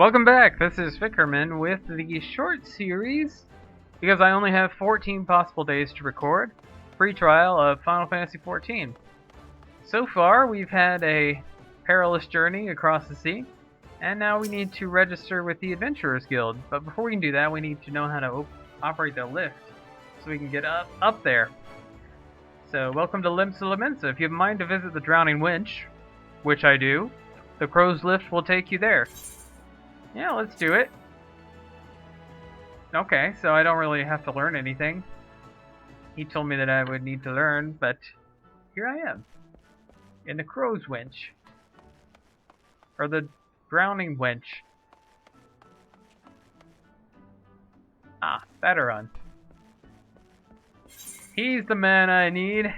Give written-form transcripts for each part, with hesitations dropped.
Welcome back, this is Vickerman with the short series, because I only have 14 possible days to record, free trial of Final Fantasy XIV. So far, we've had a perilous journey across the sea, and now we need to register with the Adventurers Guild. But before we can do that, we need to know how to operate the lift, so we can get up there. So, welcome to Limsa Lamensa. If you have a mind to visit the Drowning Winch, which I do, the Crow's Lift will take you there. Yeah, let's do it. Okay, so I don't really have to learn anything. He told me that I would need to learn, but here I am. In the Crow's Winch. Or the Drowning Winch. Ah, Bateron. He's the man I need.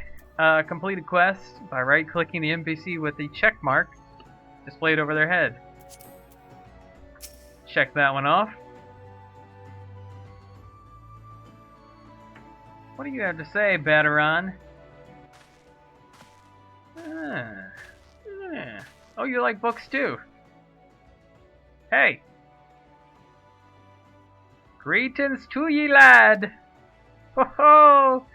Complete a quest by right-clicking the NPC with the check mark displayed over their head. Check that one off. What do you have to say, Bateron? Oh, you like books too? Hey! Greetings to ye, lad! Ho ho!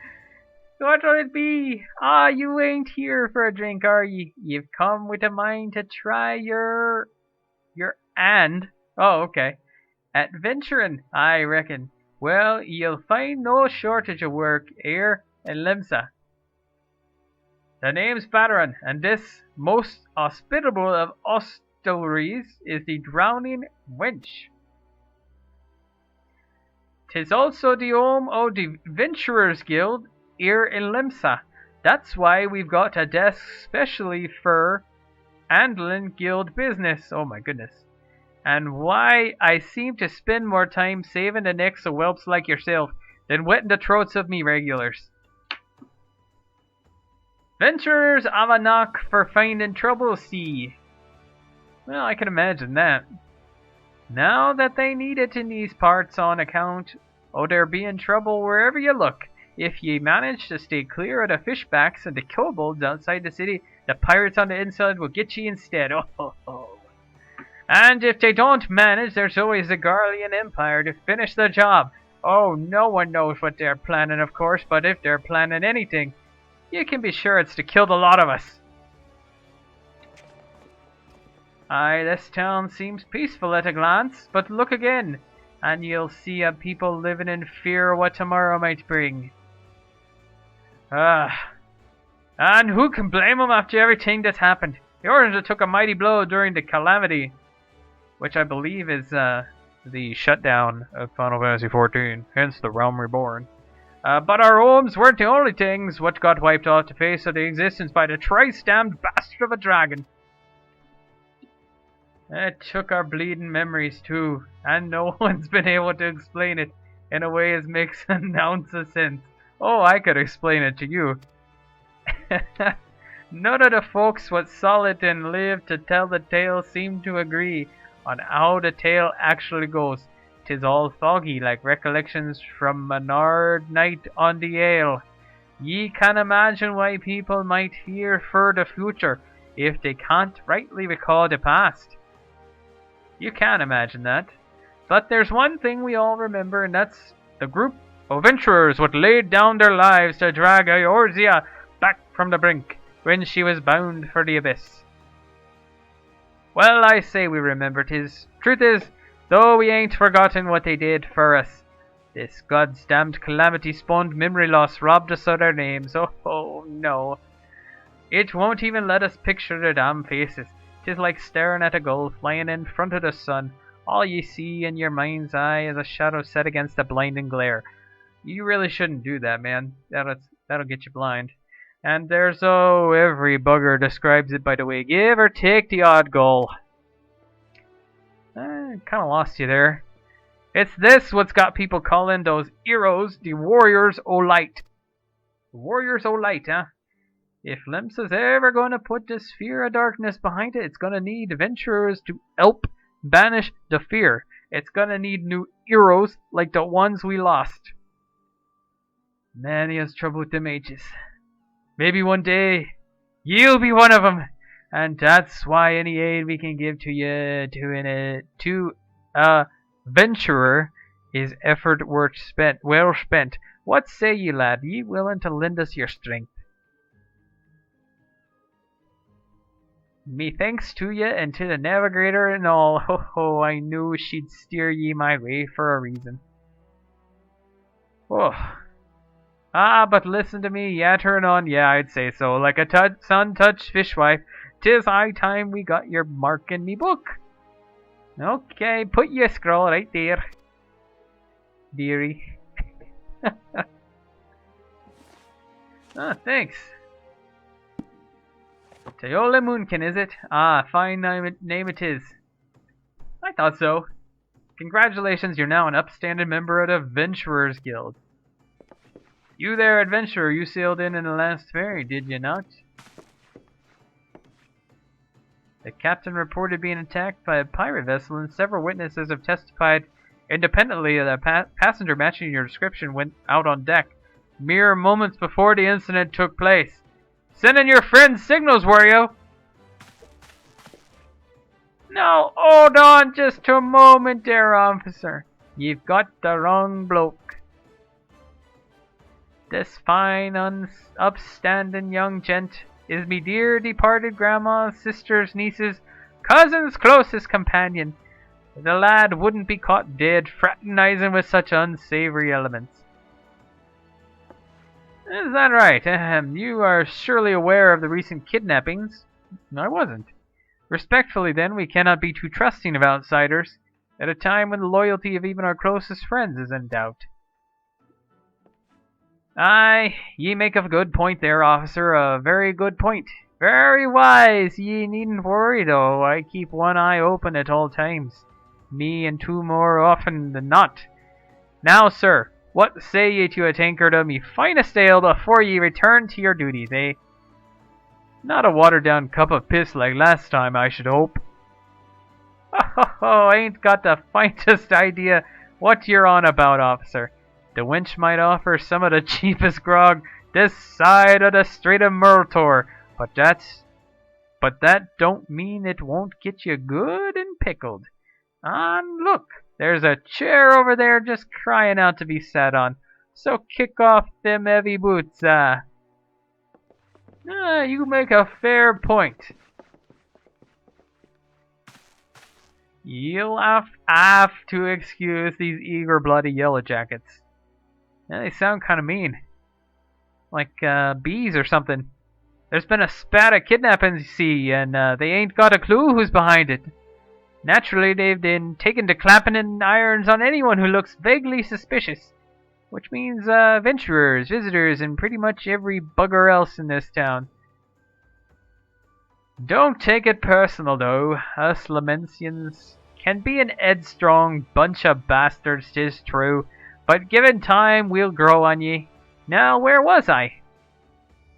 What'll it be? Ah, you ain't here for a drink, are ye? You've come with a mind to try your Oh, okay. Adventuring, I reckon. Well, you'll find no shortage of work here in Limsa. The name's Bateron, and this most hospitable of hostelries is the Drowning Winch. 'Tis also the home of the Adventurers Guild here in Limsa. That's why we've got a desk specially for handling guild business. Oh my goodness. And why I seem to spend more time saving the necks of whelps like yourself than wetting the throats of me regulars. Venturers have a knock for finding trouble, see. Well, I can imagine that. Now that they need it in these parts on account of there being trouble wherever you look. If ye manage to stay clear of the fishbacks and the kobolds outside the city, the pirates on the inside will get ye instead. Oh. And if they don't manage, there's always the Garlean Empire to finish the job. Oh, no one knows what they're planning, of course, but if they're planning anything, you can be sure it's to kill the lot of us. Aye, this town seems peaceful at a glance, but look again, and you'll see a people living in fear of what tomorrow might bring. And who can blame them after everything that's happened? The Origins took a mighty blow during the calamity, which I believe is the shutdown of Final Fantasy XIV, hence the realm reborn. But our homes weren't the only things what got wiped off the face of the existence by the thrice-damned bastard of a dragon. It took our bleeding memories too, and no one's been able to explain it in a way that makes an ounce of sense. Oh, I could explain it to you. None of the folks what saw it and lived to tell the tale seem to agree on how the tale actually goes. 'Tis all foggy, like recollections from an hard night on the ale. Ye can imagine why people might fear for the future if they can't rightly recall the past. You can imagine that. But there's one thing we all remember, and that's the group of adventurers what laid down their lives to drag Eorzea back from the brink when she was bound for the abyss. Well, I say we remember 'tis. Truth is, though we ain't forgotten what they did for us. This God's damned calamity spawned memory loss, robbed us of their names. Oh no. It won't even let us picture their damn faces. 'Tis like staring at a gull flying in front of the sun. All ye see in your mind's eye is a shadow set against a blinding glare. You really shouldn't do that, man. That'll get you blind. And there's every bugger describes it, by the way. Give or take the odd gull. Kind of lost you there. It's this what's got people calling those heroes the Warriors o' Light. Warriors o' Light, huh? If Limsa's ever going to put this fear of darkness behind it, it's going to need adventurers to help banish the fear. It's going to need new heroes like the ones we lost. Man, he has trouble with the mages. Maybe one day you'll be one of them. And that's why any aid we can give to a venturer is effort well spent. What say ye, lad? Ye willing to lend us your strength? Me thanks to ye and to the navigator and all. Ho ho! I knew she'd steer ye my way for a reason. Oh. Ah, but listen to me, yeah, turn on, yeah, I'd say so. Like a sun-touched fishwife, 'tis high time we got your mark in me book. Okay, put your scroll right there, dearie. Ah, thanks. Teola Moonkin, is it? Ah, fine name it is. I thought so. Congratulations, you're now an upstanding member of the Adventurers Guild. You there, adventurer, you sailed in the last ferry, did you not? The captain reported being attacked by a pirate vessel, and several witnesses have testified independently that a passenger matching your description went out on deck mere moments before the incident took place. Send in your friend's signals, were you? No, hold on just a moment there, officer. You've got the wrong bloke. This fine, upstanding young gent is me dear departed grandma's sister's niece's cousin's closest companion. The lad wouldn't be caught dead fraternizing with such unsavory elements. Is that right? You are surely aware of the recent kidnappings? I wasn't. Respectfully, then, we cannot be too trusting of outsiders, at a time when the loyalty of even our closest friends is in doubt. Aye, ye make a good point there, officer, a very good point. Very wise, ye needn't worry, though. I keep one eye open at all times. Me and two more often than not. Now, sir, what say ye to a tankard of me finest ale before ye return to your duties, eh? Not a watered-down cup of piss like last time, I should hope. Oh, I ain't got the faintest idea what you're on about, officer. The wench might offer some of the cheapest grog this side of the Strait of Murtor, but that don't mean it won't get you good and pickled. And look, there's a chair over there just crying out to be sat on. So kick off them heavy boots, you make a fair point. You'll have to excuse these eager bloody yellow jackets. Yeah, they sound kind of mean. Like bees or something. There's been a spat of kidnappings, you see, and they ain't got a clue who's behind it. Naturally, they've been taken to clapping in irons on anyone who looks vaguely suspicious. Which means adventurers, visitors, and pretty much every bugger else in this town. Don't take it personal, though. Us Lamentians can be an headstrong bunch of bastards, 'tis true. But given time, we'll grow on ye. Now, where was I?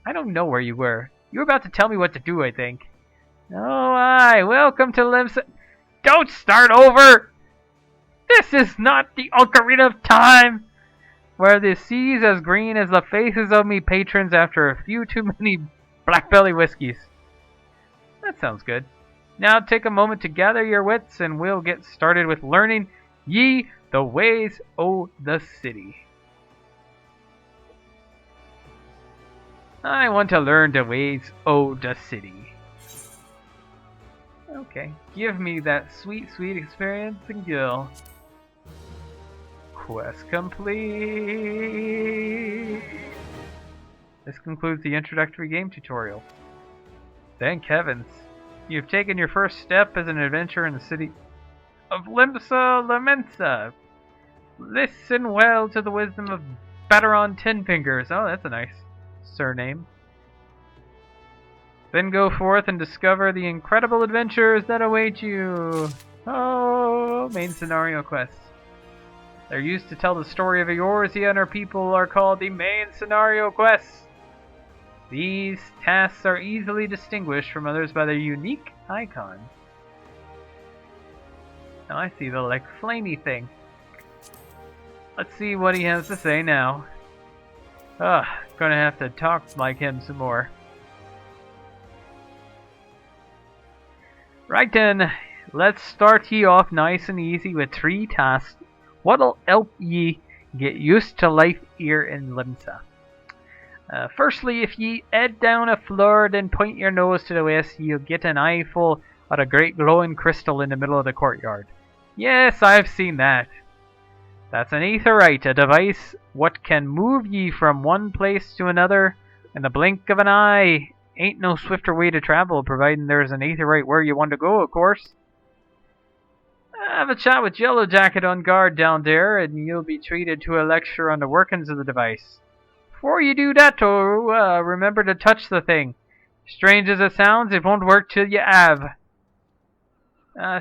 I don't know where you were. You were about to tell me what to do, I think. Oh, aye. Welcome to Limsa. Don't start over! This is not the Ocarina of Time, where the sea's as green as the faces of me patrons after a few too many blackbelly whiskeys. That sounds good. Now take a moment to gather your wits, and we'll get started with learning ye the ways o' the city. I want to learn the ways o' the city. Okay, give me that sweet, sweet experience and go. Quest complete. This concludes the introductory game tutorial. Thank heavens, you've taken your first step as an adventurer in the city of Limsa Lamensa. Listen well to the wisdom of Batteron Tenfingers. Oh, that's a nice surname. Then go forth and discover the incredible adventures that await you. Oh, main scenario quests. They're used to tell the story of Eorzea and her people are called the main scenario quests. These tasks are easily distinguished from others by their unique icon. Now I see the like flamey thing. Let's see what he has to say now. Gonna have to talk like him some more. Right then, let's start ye off nice and easy with 3 tasks what'll help ye get used to life here in Limsa. Firstly, if ye head down a floor, then point your nose to the west, you'll get an eyeful of a great glowing crystal in the middle of the courtyard. Yes, I've seen that. That's an aetherite, a device what can move ye from one place to another in the blink of an eye. Ain't no swifter way to travel, providing there's an aetherite where you want to go, of course. Have a chat with Yellow Jacket on guard down there, and you'll be treated to a lecture on the workings of the device. Before you do that, though, remember to touch the thing. Strange as it sounds, it won't work till you have.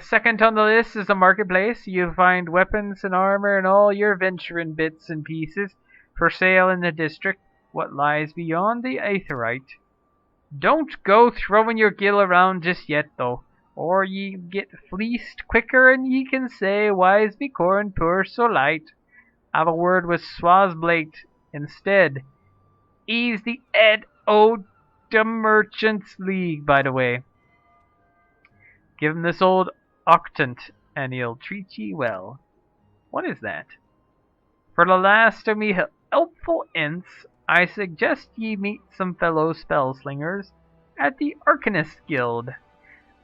Second on the list is the marketplace. You'll find weapons and armor and all your venturing bits and pieces for sale in the district, what lies beyond the aetherite. Don't go throwing your gill around just yet, though, or ye get fleeced quicker and ye can say, why's me corn poor so light? Have a word with Swazblate instead. He's the head o' the Merchants League, by the way. Give him this old octant, and he'll treat ye well. What is that? For the last of me helpful hints, I suggest ye meet some fellow spellslingers at the Arcanist Guild.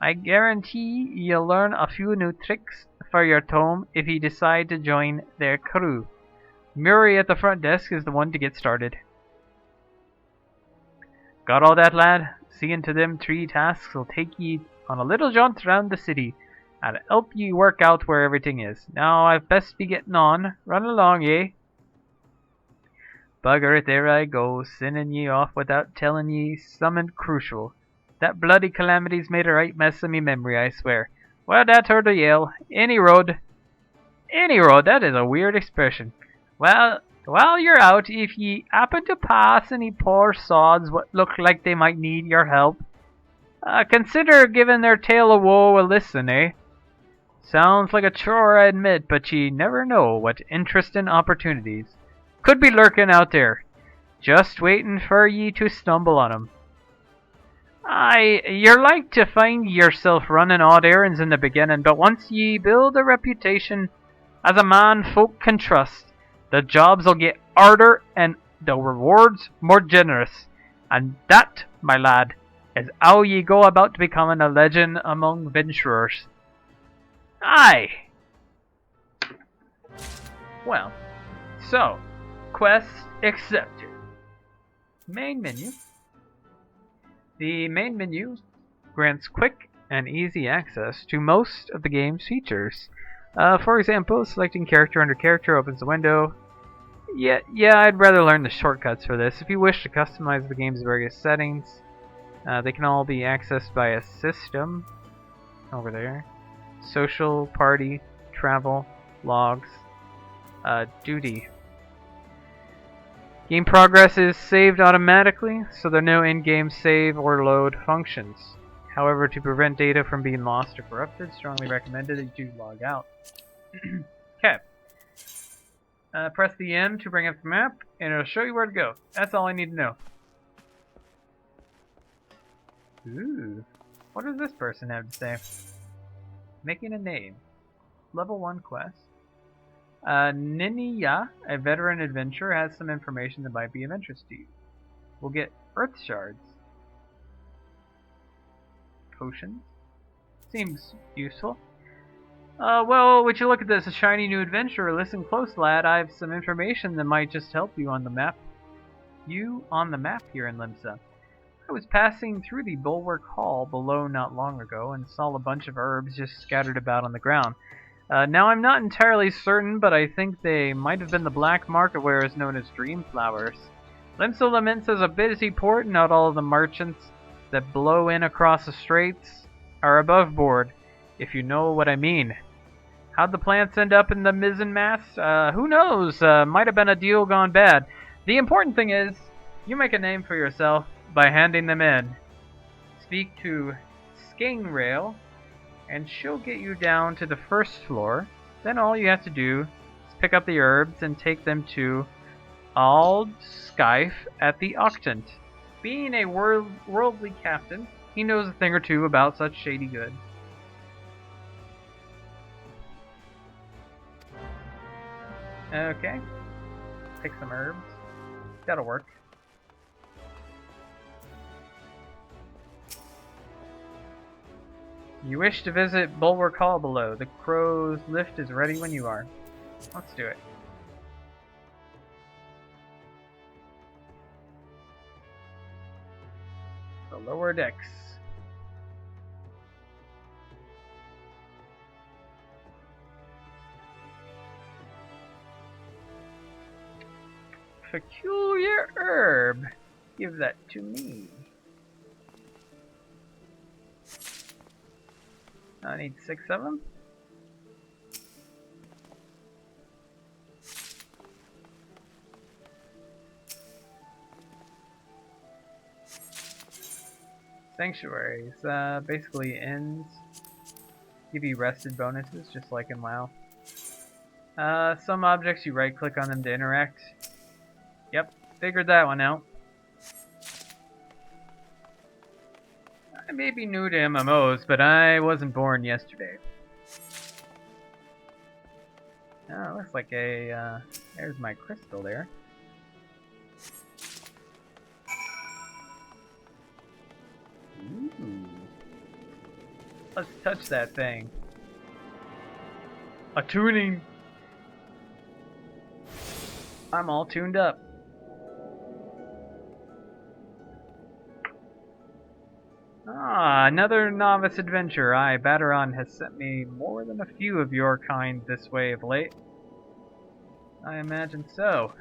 I guarantee you'll learn a few new tricks for your tome if you decide to join their crew. Murray at the front desk is the one to get started. Got all that, lad? Seeing to them 3 tasks will take ye on a little jaunt round the city, and help ye work out where everything is. Now I've best be getting on. Run along, eh? Bugger it, there I go, sending ye off without telling ye something crucial. That bloody calamity's made a right mess of me memory, I swear. Well, that heard a yell. Any road. Any road, that is a weird expression. Well, while you're out, if ye happen to pass any poor sods what look like they might need your help, consider giving their tale of woe a listen, eh? Sounds like a chore, I admit, but ye never know what interesting opportunities could be lurking out there, just waiting for ye to stumble on 'em. Aye, you're like to find yourself running odd errands in the beginning, but once ye build a reputation as a man folk can trust, the jobs'll get harder and the rewards more generous. And that, my lad, is how ye go about becoming a legend among venturers. Aye! Well, so, quest accepted. Main menu. The main menu grants quick and easy access to most of the game's features. For example, selecting character under character opens the window. Yeah, I'd rather learn the shortcuts for this. If you wish to customize the game's various settings, they can all be accessed by a system over there. Social, party, travel, logs, duty. Game progress is saved automatically, so there are no in-game save or load functions. However, to prevent data from being lost or corrupted, strongly recommended that you log out. Okay. Press the M to bring up the map, and it'll show you where to go. That's all I need to know. Ooh. What does this person have to say? Making a name. Level 1 quest. Niniya, a veteran adventurer, has some information that might be of interest to you. We'll get Earth Shards. Potions. Seems useful. Well, would you look at this? A shiny new adventurer. Listen close, lad. I have some information that might just help you on the map. You on the map here in Limsa. I was passing through the Bulwark Hall below not long ago and saw a bunch of herbs just scattered about on the ground. Now I'm not entirely certain, but I think they might have been the black market wares known as dream flowers. Limsa laments as a busy port, not all of the merchants that blow in across the straits are above board, if you know what I mean. How'd the plants end up in the mizzenmast? Who knows? Might have been a deal gone bad. The important thing is, you make a name for yourself by handing them in. Speak to Skingrail, and she'll get you down to the first floor. Then all you have to do is pick up the herbs and take them to Ald Skyfe at the Octant. Being a worldly captain, he knows a thing or two about such shady goods. Okay. Pick some herbs. That'll work. You wish to visit Bulwark Hall below. The crow's lift is ready when you are. Let's do it. The lower decks. Peculiar herb. Give that to me. I need 6 of them. Sanctuaries. Basically inns. Give you rested bonuses, just like in WoW. Some objects, you right click on them to interact. Yep, figured that one out. I may be new to MMOs, but I wasn't born yesterday. Oh, looks like a, there's my crystal there. Ooh. Let's touch that thing. A tuning! I'm all tuned up. Ah, another novice adventure. Bateron has sent me more than a few of your kind this way of late. I imagine so.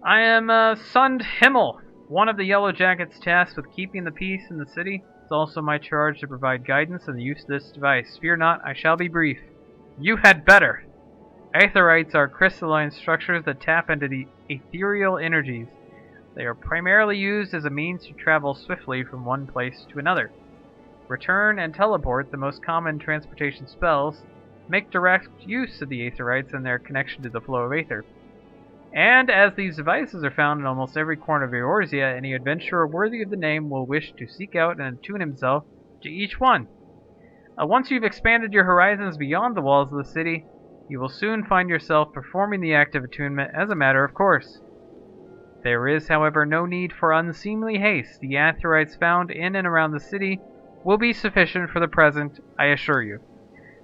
I am Sund Himmel, one of the Yellow Jackets tasked with keeping the peace in the city. It's also my charge to provide guidance in the use of this device. Fear not, I shall be brief. You had better! Aetherites are crystalline structures that tap into the ethereal energies. They are primarily used as a means to travel swiftly from one place to another. Return and teleport, the most common transportation spells, make direct use of the Aetherites and their connection to the flow of Aether. And as these devices are found in almost every corner of Eorzea, any adventurer worthy of the name will wish to seek out and attune himself to each one. Once you've expanded your horizons beyond the walls of the city, you will soon find yourself performing the act of attunement as a matter of course. There is, however, no need for unseemly haste. The Aetherites found in and around the city will be sufficient for the present, I assure you.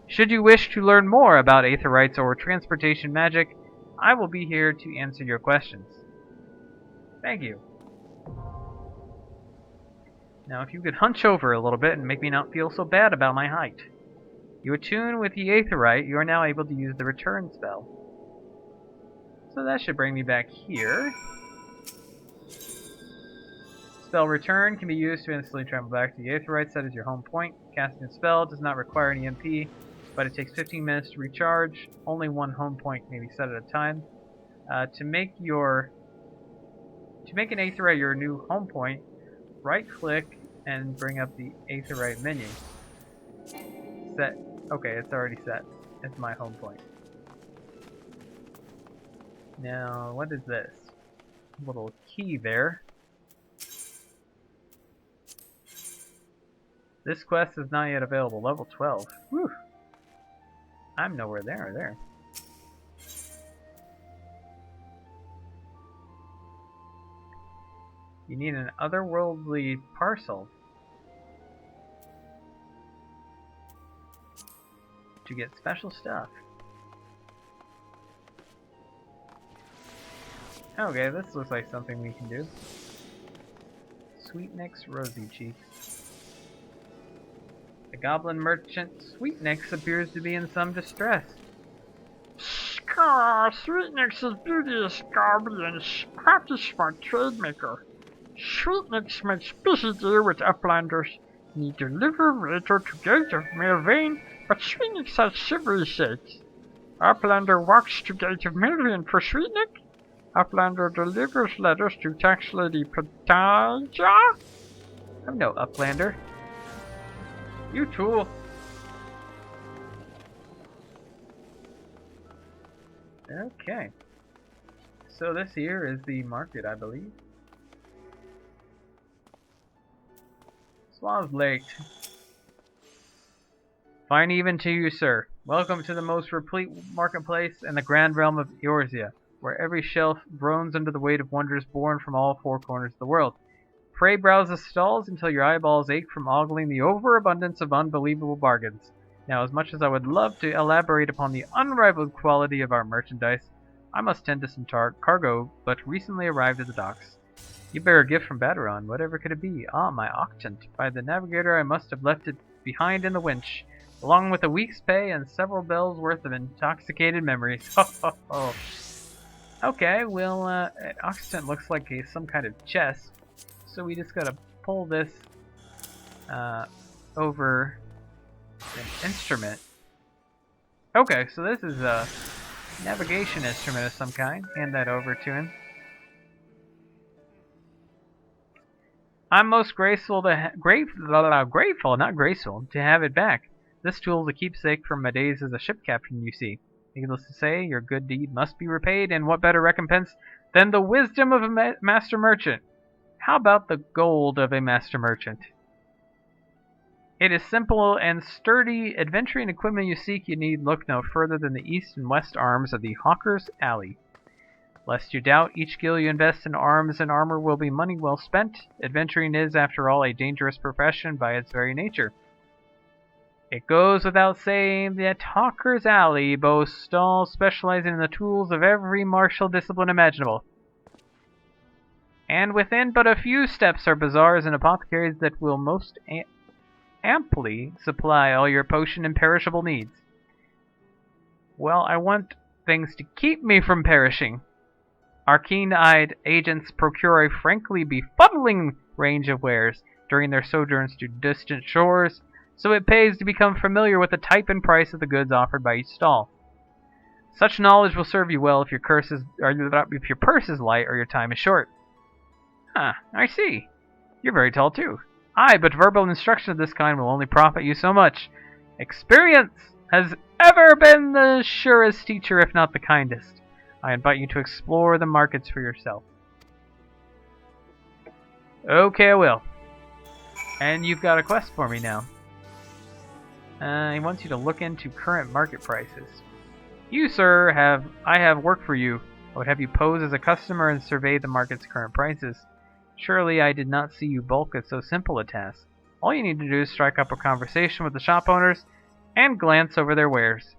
Should you wish to learn more about Aetherites or transportation magic, I will be here to answer your questions. Thank you. Now if you could hunch over a little bit and make me not feel so bad about my height. You attune with the Aetherite, you are now able to use the return spell. So that should bring me back here. Spell return can be used to instantly travel back to the Aetherite set as your home point. Casting a spell does not require any MP, but it takes 15 minutes to recharge. Only one home point may be set at a time. To make an Aetherite your new home point, right-click and bring up the Aetherite menu. Set. Okay, it's already set. It's my home point. Now, what is this? Little key there. This quest is not yet available. Level 12. Whew. I'm nowhere there. You need an otherworldly parcel to get special stuff. Okay, this looks like something we can do. Sweetnick's Rosy Cheeks. The goblin merchant Sweetnicks appears to be in some distress. Sweetnick's beauty is garbly and practice for trade maker. Sweetnick's makes busy deal with uplanders. Need deliver waiter to Gate of Milvain, but Sweetnick's has chivalry sakes. Uplander walks to Gate of Milvain for Sweetnick. Uplander delivers letters to Tax Lady Pataja. I'm no uplander. You tool! Okay. So this here is the market, I believe. Suave Lake. Fine even to you, sir. Welcome to the most replete marketplace in the grand realm of Eorzea, where every shelf groans under the weight of wonders born from all four corners of the world. Pray browse the stalls until your eyeballs ache from ogling the overabundance of unbelievable bargains. Now, as much as I would love to elaborate upon the unrivaled quality of our merchandise, I must tend to some cargo but recently arrived at the docks. You bear a gift from Baderon. Whatever could it be? Ah, my octant. By the navigator, I must have left it behind in the winch, along with a week's pay and several bells worth of intoxicated memories. Ho ho ho. Okay, well, octant looks like some kind of chest, so we just gotta pull this over an instrument. Okay, so this is a navigation instrument of some kind. Hand that over to him. I'm most grateful, not graceful, to have it back. This tool is a keepsake from my days as a ship captain, you see. Needless to say, your good deed must be repaid, and what better recompense than the wisdom of a master merchant? How about the gold of a master merchant? It is simple and sturdy. Adventuring equipment you seek, you need look no further than the east and west arms of the Hawker's Alley. Lest you doubt, each gil you invest in arms and armor will be money well spent. Adventuring is, after all, a dangerous profession by its very nature. It goes without saying that Hawker's Alley boasts stalls specializing in the tools of every martial discipline imaginable. And within but a few steps are bazaars and apothecaries that will most amply supply all your potion and perishable needs. Well, I want things to keep me from perishing. Our keen-eyed agents procure a frankly befuddling range of wares during their sojourns to distant shores, so it pays to become familiar with the type and price of the goods offered by each stall. Such knowledge will serve you well if your purse is light or your time is short. Huh, I see. You're very tall too. Aye, but verbal instruction of this kind will only profit you so much. Experience has ever been the surest teacher, if not the kindest. I invite you to explore the markets for yourself. Okay, I will. And you've got a quest for me now. He wants you to look into current market prices. You, sir, I have work for you. I would have you pose as a customer and survey the market's current prices. Surely I did not see you bulk at so simple a task. All you need to do is strike up a conversation with the shop owners and glance over their wares.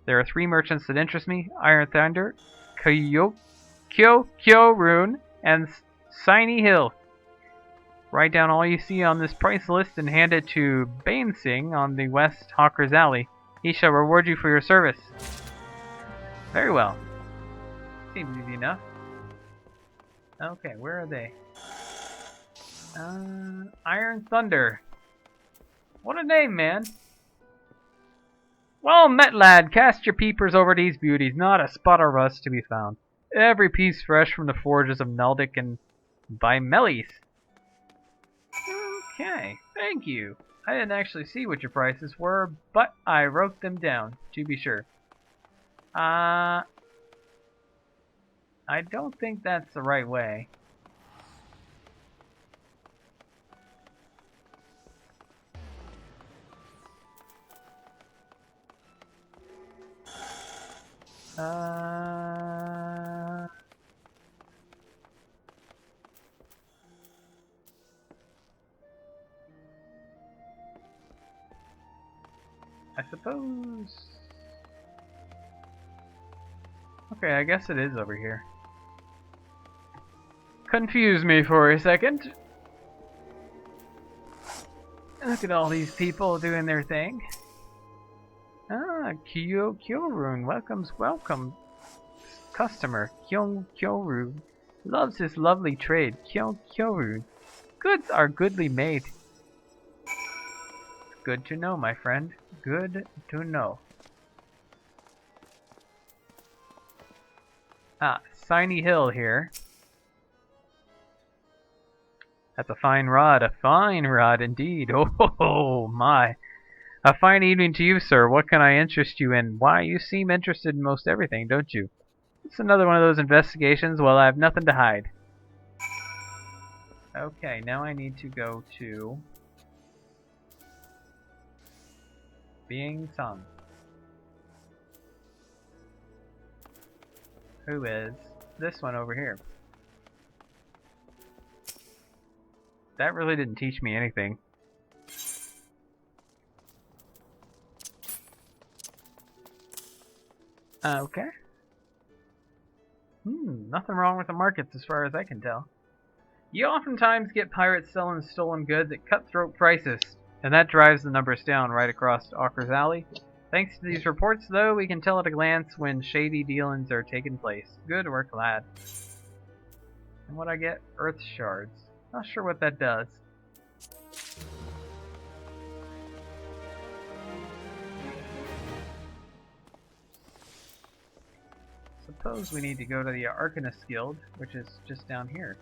There are 3 merchants that interest me: Iron Thunder, Kyo Rune, and Shiny Hill. Write down all you see on this price list and hand it to Bainsing on the West Hawker's Alley. He shall reward you for your service. Very well. Seems easy enough. Okay, where are they? Iron Thunder. What a name, man. Well met, lad. Cast your peepers over these beauties. Not a spot of rust to be found. Every piece fresh from the forges of Naldic and Bimelis. Okay, thank you. I didn't actually see what your prices were, but I wrote them down, to be sure. I don't think that's the right way. I suppose... Okay, I guess it is over here. Confuse me for a second. Look at all these people doing their thing. Ah, Kyorun welcome customer. Kyorun loves his lovely trade. Kyorun. Goods are goodly made. Good to know, my friend. Good to know. Ah, Shiny Hill here. That's a fine rod indeed. Oh my. A fine evening to you, sir. What can I interest you in? Why, you seem interested in most everything, don't you? It's another one of those investigations. Well, I have nothing to hide. Okay, now I need to go to Being Sung. who is this one over here. That really didn't teach me anything. Okay. Nothing wrong with the markets as far as I can tell. You oftentimes get pirates selling stolen goods at cutthroat prices, and that drives the numbers down right across Auker's Alley. Thanks to these reports, though, we can tell at a glance when shady dealings are taking place. Good work, lad. And what I get? Earth shards. Not sure what that does. Suppose we need to go to the Arcanist Guild, which is just down here.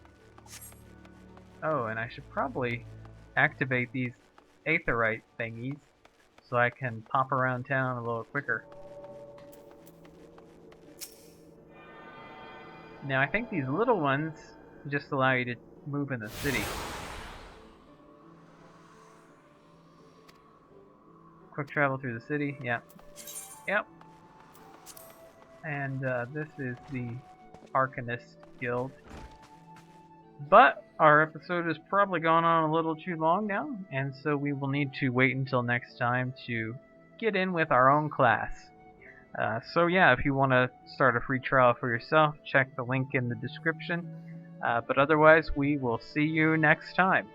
Oh, and I should probably activate these aetherite thingies so I can pop around town a little quicker. Now I think these little ones just allow you to move in the city. Quick travel through the city, yeah. Yep. And this is the Arcanist Guild. But our episode has probably gone on a little too long now, and so we will need to wait until next time to get in with our own class. So yeah, if you want to start a free trial for yourself, check the link in the description. But otherwise, we will see you next time.